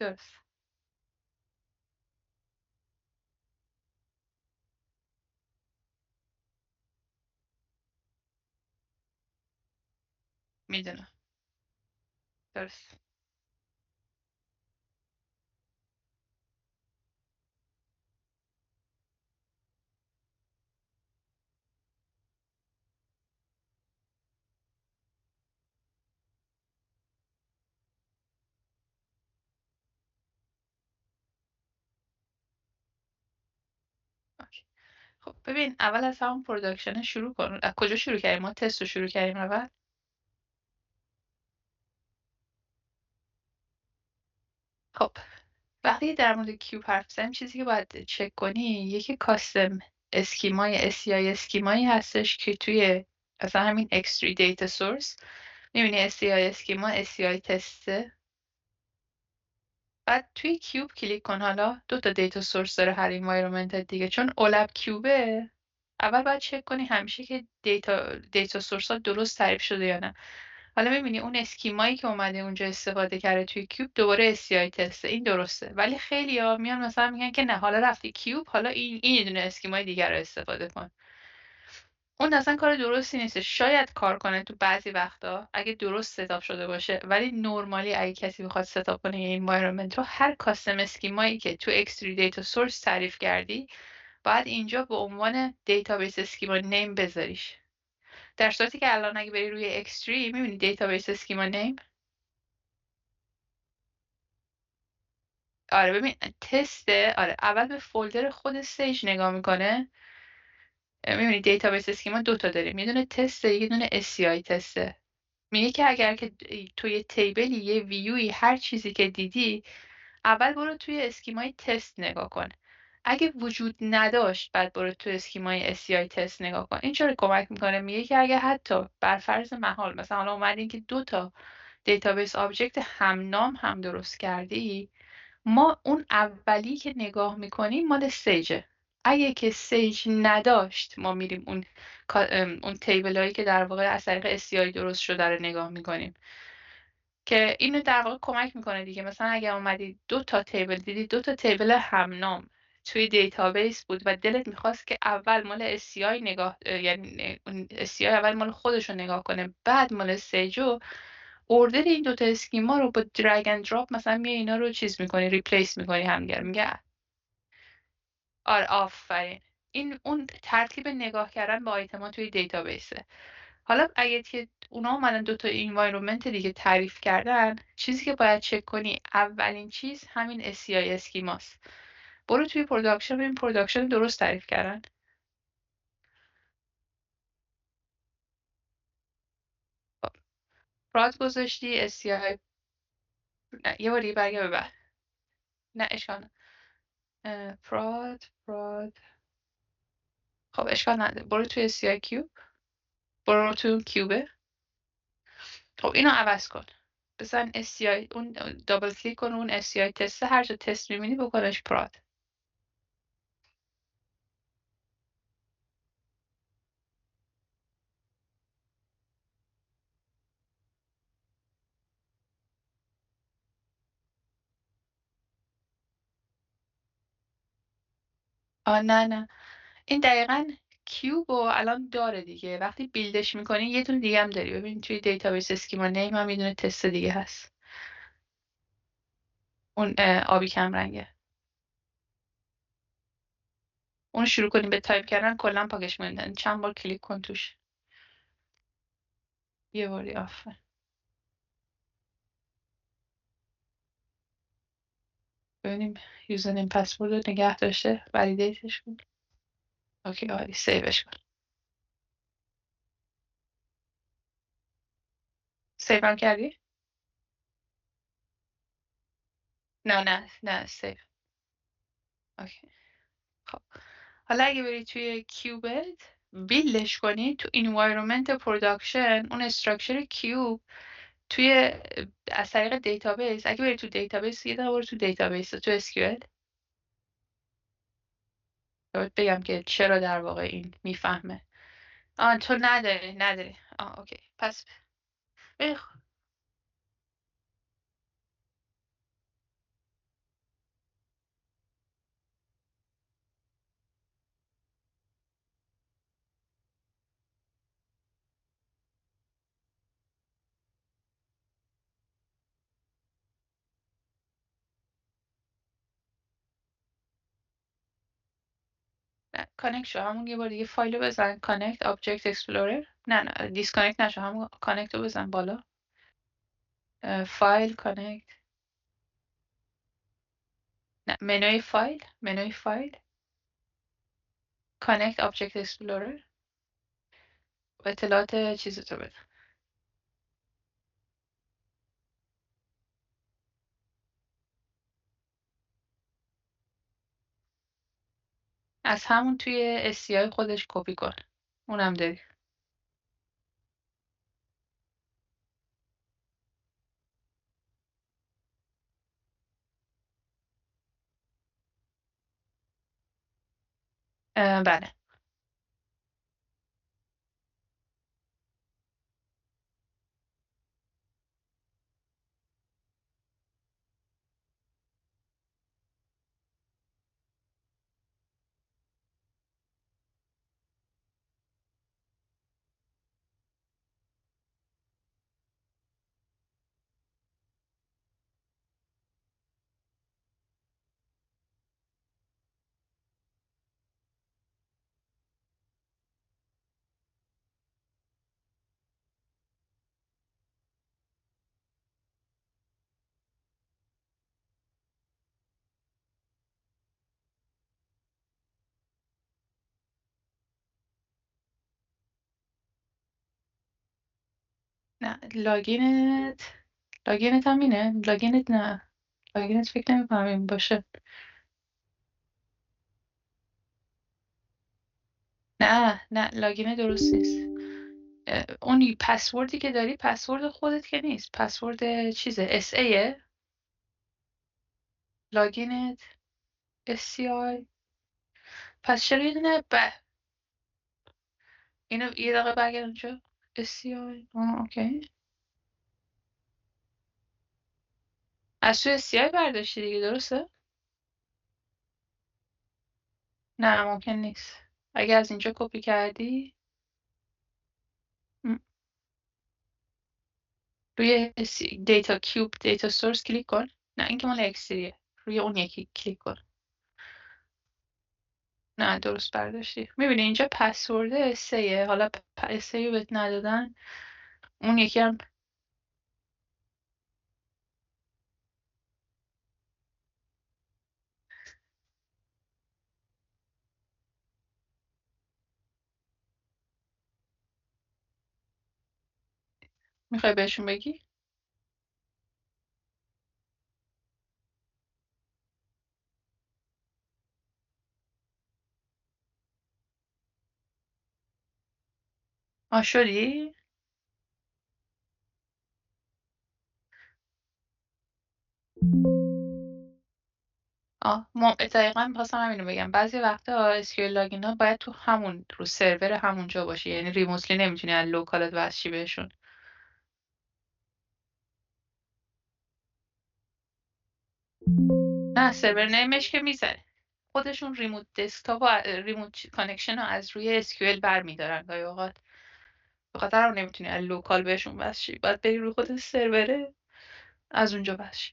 درست. میدونم. درست. اوکی. خب ببین، اول از همون پروداکشن شروع کن. از کجا شروع کردیم؟ ما تست رو شروع کردیم اول. خب وقتی در مورد کیوب حرف بزنیم، چیزی که باید چک کنی یکی کاستم اسکیمای SCI اسکیمایی هستش که توی مثلا همین X3 دیتا سورس میبینی SCI اسکیما SCI تسته. بعد توی کیوب کلیک کن. حالا دو تا دیتا سورس داره هر انوایرمنت دیگه، چون اولاب کیوبه. اول باید چک کنی همیشه که دیتا سورس ها درست تعریف شده یا نه. حالا میبینی اون اسکیمایی که اومده اونجا استفاده کرده توی کیوب دوباره SCI تسته. این درسته، ولی خیلی ها میان مثلا میگن که نه، حالا رفتی کیوب، حالا این یه دونه اسکیمای دیگر رو استفاده کن. اون اصلا کار درستی نیست. شاید کار کنه تو بعضی وقتا اگه درست ستاپ شده باشه، ولی نورمالی اگه کسی بخواد ستاپ کنه این environment رو، هر کاستم اسکیمایی که تو X3 دیتا سورس تعریف کردی باید اینجا به عنوان دیتابیس اسکیما نیم بذاریش. در صورتی که الان اگه بری روی X3 میبینی دیتابیس اسکیما نیم. آره ببین تست. آره اول به فولدر خود سیج نگاه میکنه. میبینی دیتابیس اسکیما دو تا داریم، یه دونه تست، یه دونه SCI تسته. میگه که اگر که توی تیبلی یه ویوی هر چیزی که دیدی، اول برو توی اسکیمای تست نگاه کن. اگه وجود نداشت بعد برو توی اسکیمای SCI تست نگاه کن. این چرا کمک میکنه؟ میگه که اگه حتی بر فرض محال مثلا حالا اومدین که دو تا دیتابیس آبجکت هم نام هم درست کردی، ما اون اولی که نگاه میکنیم مال سیجه. اگه که سیج نداشت ما میریم اون تیبل هایی که در واقع از طریق SCI درست شده رو نگاه میکنیم، که اینو در واقع کمک میکنه دیگه. مثلا اگه اومدی دو تا تیبل دیدی، دو تا تیبل هم نام توی دیتابیس بود و دلت میخواست که اول مال SCI نگاه یعنی اون SCI اول مال خودش رو نگاه کنه بعد مال سیجو، اوردر این دوتا اسکیما رو با درگ اند دراپ مثلا میای اینا رو چیز میکنی، ریپلیس میکنی همدیگه رو. میگه آره آفرین. این اون ترتیب نگاه کردن به آیتما توی دیتابیسه. حالا اگه که اونا اومدن دو تا انوایرمنت دیگه تعریف کردن، چیزی که باید چک کنی اولین چیز همین SCI اسکیماست. برو توی پروداکشن ببین پروداکشن درست تعریف کردن. پراد گذاشتی SCI. نه یه بار دیگه برگرد به بعد. نه اشکال نه. پراد. خب اشکال نداره، برو توی SCI کیوب. برو تو کیوبه. خب اینو عوض کن. بزن SCI، اون دابل کلیک کن اون SCI تست، هر جا تست میبینی بکنش پراد. نه نه، این دقیقا کیوب و الان داره دیگه. وقتی بیلدش میکنی یه دونه دیگه هم داری. ببین توی دیتابیس اسکیما نیم هم یه دونه تست دیگه هست. اون آبی کم رنگه. اون شروع کنی به تایپ کردن کلا پاکش موندن. چند بار کلیک کن توش. یه باری آفر. ببینیم یوزرنیم پسورد رو نگه داشته. ولیدیتش کن. اوکی عالی، سیوش کن. سیو هم کردی؟ نه نه نه سیو. اوکی. خب حالا اگه بری توی کیوبت بیلدش کنی تو environment production، اون استراکچر کیوب توی از طریق دیتابیس، اگه بری تو دیتابیس یه دقیقه برو تو دیتابیس تو SQL. باید بگم که چرا در واقع این میفهمه. تو نداری. اوکی پس بخ... کانکت شو. همون یه بار دیگه فایل رو بزن کانکت آبجکت اکسپلورر. نه دیسکانکت نشو، همون کانکت رو بزن بالا. فایل کانکت. نه منوی فایل کانکت آبجکت اکسپلورر و اطلاعات چیزتو بده. از همون توی SCI خودش کپی کن. اونم داری. بله. نه لاگینت هم اینه. لاگینت نه، لاگینت فکر نمی‌کنم این باشه. نه لاگین درست نیست. اون پسوردی که داری پسورد خودت که نیست، پسورد چیزه SAه. لاگینت SCI. پس چرا یه دونه اینو یه دقیقه برگرد اونجا. SCI اوکی. از تو SCI برداشتی دیگه درسته؟ نه ممکن نیست. اگه از اینجا کپی کردی م، روی دیتا کیوب دیتا سورس کلیک کن. نه این که مال اکسیریه. روی اون یکی کلیک کن. نه درست برداشتی. میبینی اینجا پسورد اسیه. حالا اسیو بهت ندادن. اون یکی هم میخوای بهشون بگی. شدی. دقیقا میخواستم همینو بگم. بعضی وقتا اسکیول لاگین ها باید تو همون رو سرور همونجا باشه، یعنی ریموتلی نمیتونی از لوکالت وصل بهشون. نه سرور نیمش که میزنه خودشون ریموت دسکتاپ و ریموت کانکشن رو از روی اسکیول برمیدارن گاهی اوقات. به خاطر هم نمیتونی از لوکال بهشون وصل باید بری روی خود سروره از اونجا وصل.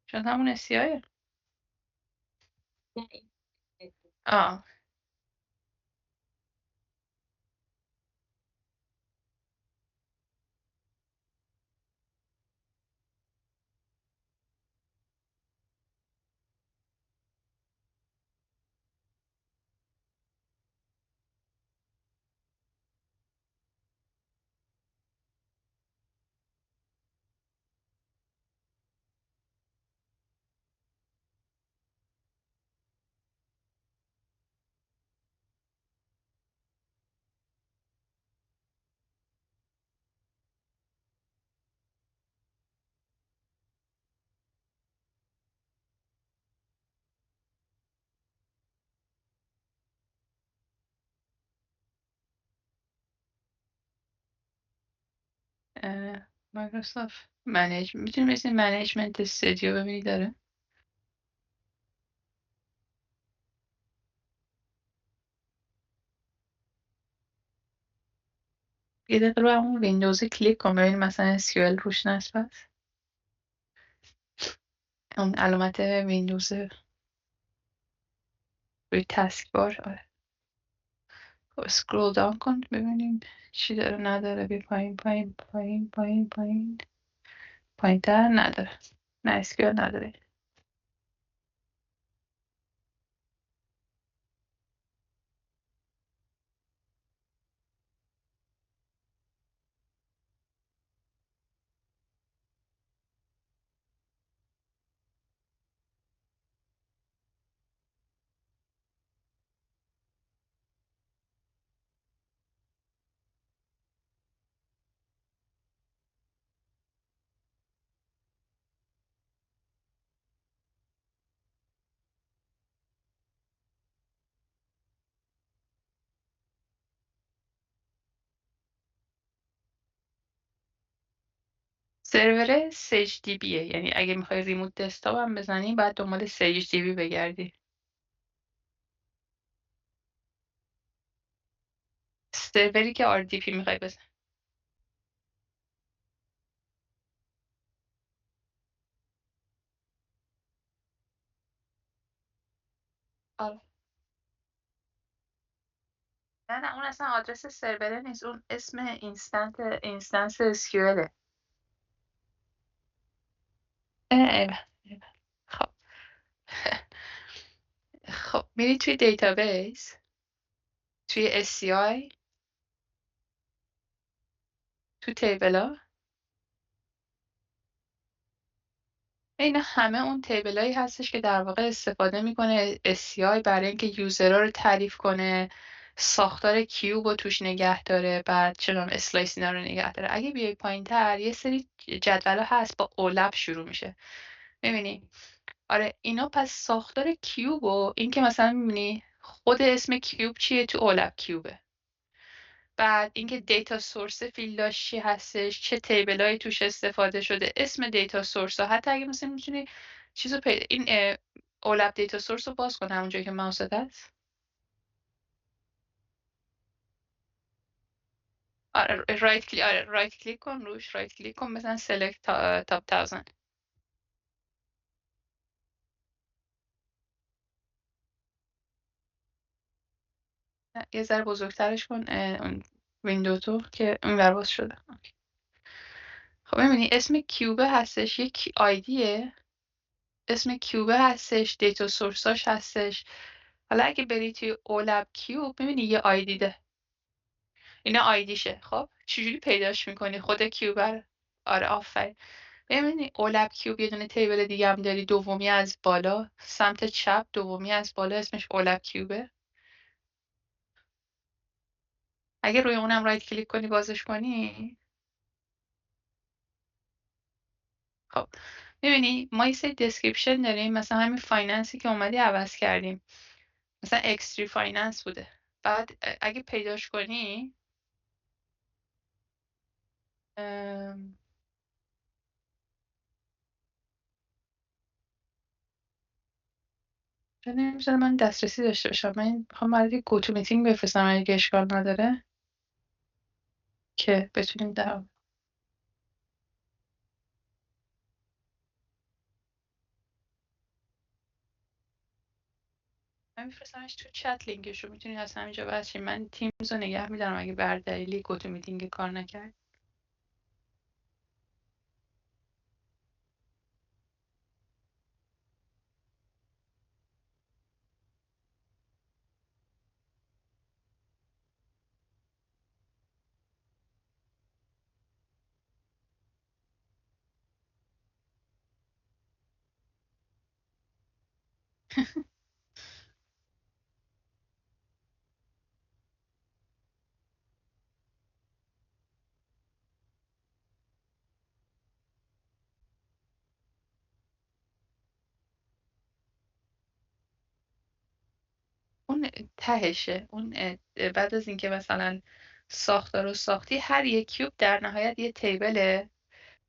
چون همون اسیاه. آه مایکروسافت میتونی مثل منیجمنت استودیو ببینی داره. یه دقیقه رو همون ویندوز کلیک کن ببین مثلا SQL روش نصب است. اون علامت ویندوز روی تسک بار. آره اسکرول داون کن ببینیم چی داره نداره. بی پایین پایین پایین پایین پایین پایین تر نداره. نه SQL نداره. سرور سیج دی بیه، یعنی اگه میخوای ریموت دسکتاپ هم بزنی باید دنبال سیج دی بی بگردی. سروری که RDP میخوای بزن. آره. نه نه اون اصلا آدرس سروره نیست، اون اسم اینستنس SQL. ایوه ایوه. خب خب میری توی دیتابیس، توی SCI، تو تیبلا. اینا همه اون تیبلایی هستش که در واقع استفاده میکنه SCI برای اینکه یوزرها رو تعریف کنه، ساختار کیوب رو توش نگه داره، بعد چنان اسلایس اینا رو نگه داره. اگه بیای پایین تر یه سری جدول هست با اولپ شروع میشه، میبینی؟ آره اینا پس ساختار کیوب و این که مثلا میبینی خود اسم کیوب چیه تو اولپ کیوبه. بعد اینکه دیتا سورس فیلداش چی هستش، چه تیبلایی توش استفاده شده، اسم دیتا سورس ها. حتی اگه مثلا میتونی چیزو این اولاب دیتا سورس رو باز کن همون جایی که ماوست هست. آره رایت کلیک، آره رایت کلیک کن روش، رایت کلیک کن مثلا سلکت تاپ 1000. یه ذره بزرگترش کن اون ویندو تو که اون ور باز شده. خب ببینی اسم کیوبه هستش، یک آیدیه، اسم کیوبه هستش، دیتا سورساش هستش. حالا اگه بری توی اولاب کیوب میبینی یه آیدی ده. اینا آیدیشه. خب چجوری پیداش میکنی خود کیوبر؟ آره آفرین. ببینی اولاب کیوب یه دونه تیبل دیگه هم داری، دومی از بالا سمت چپ، دومی از بالا اسمش اولاب کیوبه. اگه روی اونم رایت کلیک کنی بازش کنی، خب میبینی ما یه سری دسکریپشن داریم. مثلا همین فایننسی که اومدی عوض کردیم، مثلا اکستری فایننس بوده. بعد اگه پیداش کنی نمی‌ذاره من دسترسی داشته باشم. من میخوام برای گو تو میتینگ بفرستم اگه اشکال نداره که بتونیم در من میفرستمش تو چت. لینکشو میتونید از همینجا بچین. من تیمز رو نگه میدارم اگه بر دلیلی گو تو میتینگ کار نکرد. اون تهشه. اون بعد از اینکه مثلا ساختار رو ساختی، هر یک کیوب در نهایت یه تیبله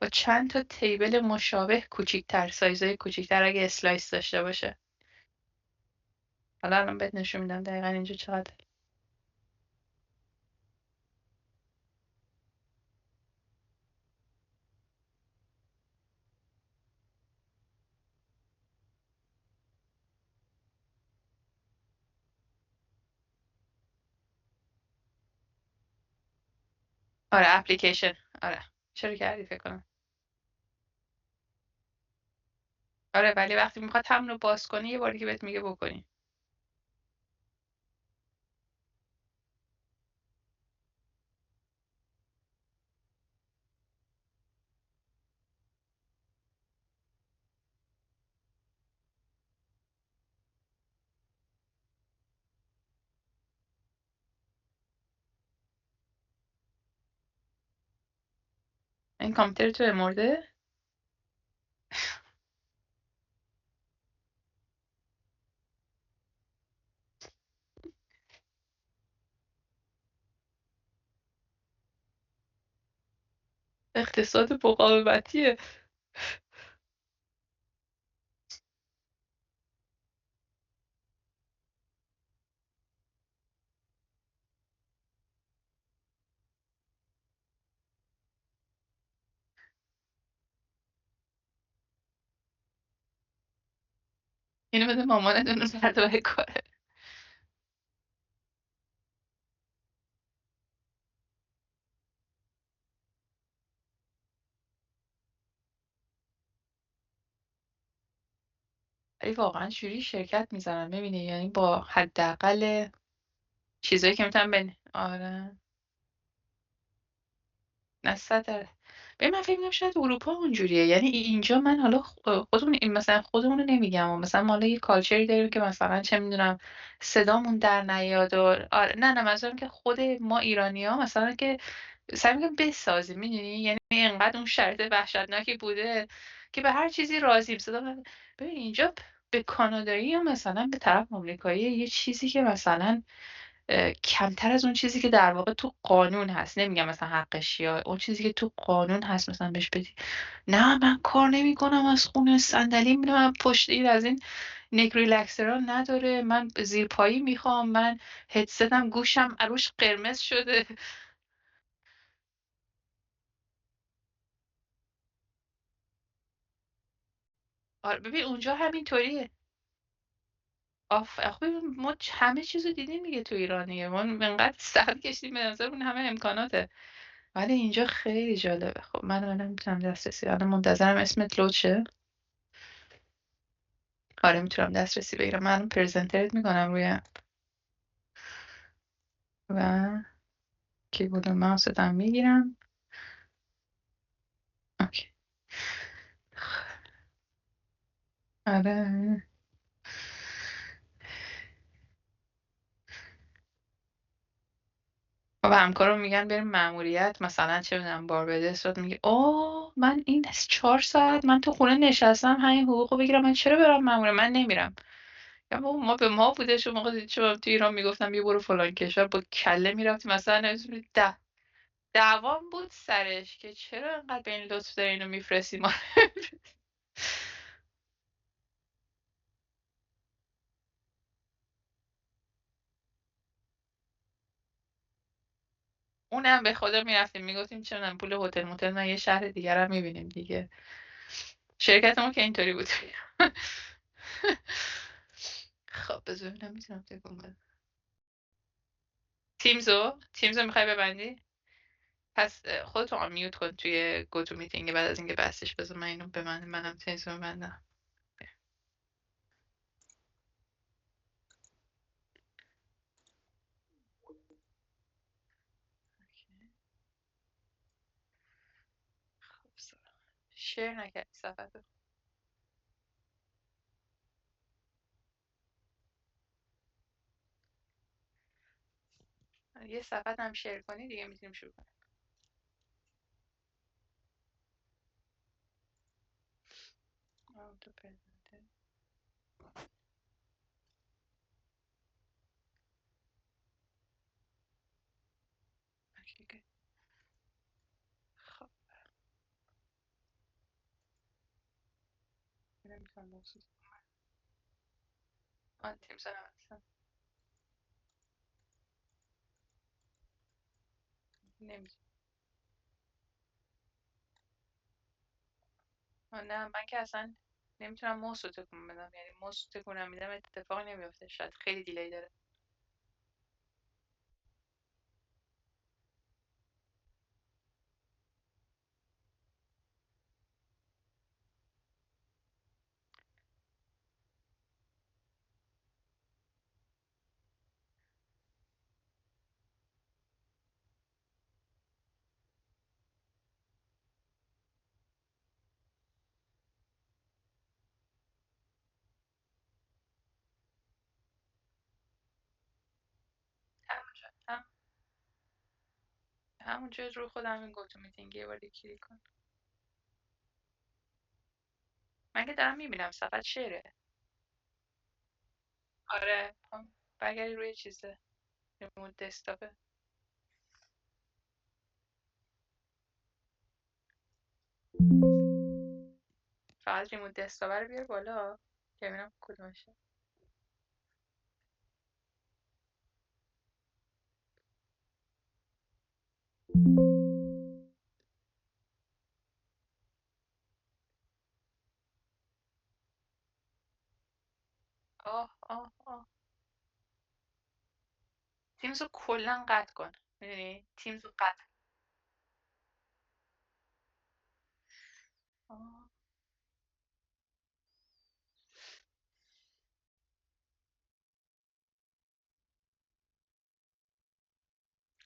با چند تا تیبل مشابه کوچیک‌تر، سایزای کوچیک‌تر اگه اسلایس داشته باشه. حالا الان بهت نشون میدم دقیقا اینجا چقدر. آره اپلیکیشن. آره چرا کردی فکر کنم. آره ولی وقتی میخواد همون رو باز کنی یه بار دیگه بهت میگه بکنی. این کامپیوتر تو مرده. اقتصاد مقاومتیه. اینو بده مامانت اون فردا کاره. ولی واقعا جوری شرکت میزنن ببینی، یعنی با حداقل چیزایی که میتونن آره. نه صد. ببین من فکر می‌کنم شاید اروپا اونجوریه، یعنی اینجا من حالا خودمون این مثلا خودمون رو نمیگم و مثلا ما حالا یه کالچری داریم که مثلا چه میدونم صدامون در نیاد و آره نه منظورم که خود ما ایرانی‌ها مثلا که سعی می‌کنیم بسازیم میدونی، یعنی اینقدر اون شرایط وحشتناکی بوده که به هر چیزی راضیم ببین اینجا به کانادایی یا مثلا به طرف آمریکایی یه چیزی که مثلا کمتر از اون چیزی که در واقع تو قانون هست، نمیگم مثلا حقش یا اون چیزی که تو قانون هست مثلا بهش بدی. نه من کار نمیکنم از خونه صندلی میرم پشت این از این نک ریلکسرا نداره، من زیر پایی میخوام، من هدستم گوشم روش قرمز شده. آره ببین اونجا همینطوریه. آخه ببین ما همه چیزو دیدیم دیگه تو ایرانیه، ما انقدر سخت کشیدیم به نظرمون همه امکاناته. ولی اینجا خیلی جالبه. خب من نمیتونم دسترسی الان منتظرم اسمت لود شه. آره میتونم دسترسی بگیرم، من الان پرزنترت میکنم روی و کیبورد و ماوس هم میگیرم. اوکی. آره و همکارم میگن بریم مأموریت مثلا چه میدونم باربدوس، میگه اوه من این 4 ساعت من تو خونه نشستم همین حقوقو بگیرم، من چرا برم مأموریت، من نمیرم. یا بابا ما به ما بوده شو موقع چه تو ایران میگفتم یه برو فلان کشور با کله میرفتی مثلا دعوام بود سرش که چرا انقدر به این لطف داری اینو میفرستی ما. اونم به خدا میرفتیم میگفتیم چرا پول هتل موتل نه یه شهر دیگر هم میبینیم دیگه. شرکت ما که اینطوری بود. خب بذار ببینم میتونم تکون بدم. تیمزو میخوای ببندی؟ پس خودتو آمیوت کن توی گوتو میتینگ بعد از اینکه بستش، بذار من اینو ببندم منم تیمزو ببندم. خب شیر نکردی صفحه. یه صفحه هم شیر کنی دیگه میتونیم شروع کنیم. تو پرزنتر. اوکی. خب نمیتونم موضوع آن تیمزو نمیتونم. نمیتونم. نه من که اصلا نمیتونم موضوع تکون بدم، یعنی موضوع تکونم میدم اتفاقی نمیفته، شاید خیلی دیلی داره. همونجا رو خودم این گوتو میتینگ یه بار کلیک کن. من که دارم میبینم فقط شعره. آره برگردی روی چیزه، ریموت دسکتاپه. فقط ریموت دسکتاپ رو بیار بالا که ببینم کدومشه. آه تیمز رو کلا قطع کن. میدونی تیمز رو قطع. آه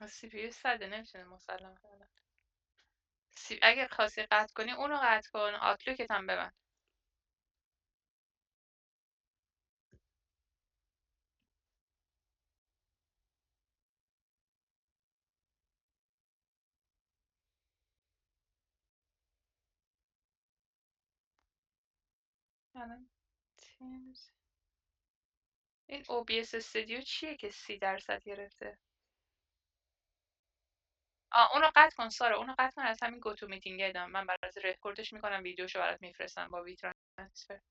سی پی یو 100 نمیتونه مسلم کنه. اگه خواستی قطع کنی اونو قطع کن، آتلوکت هم ببند. الان تیمز این OBS استودیو چیه که 30% گرفته؟ اونو قطع کن سارا، اونو قطع کن، از همین گوتو میتینگ ادام من برات رکوردش میکنم، ویدیوشو برات میفرستم با وی ترانسفر.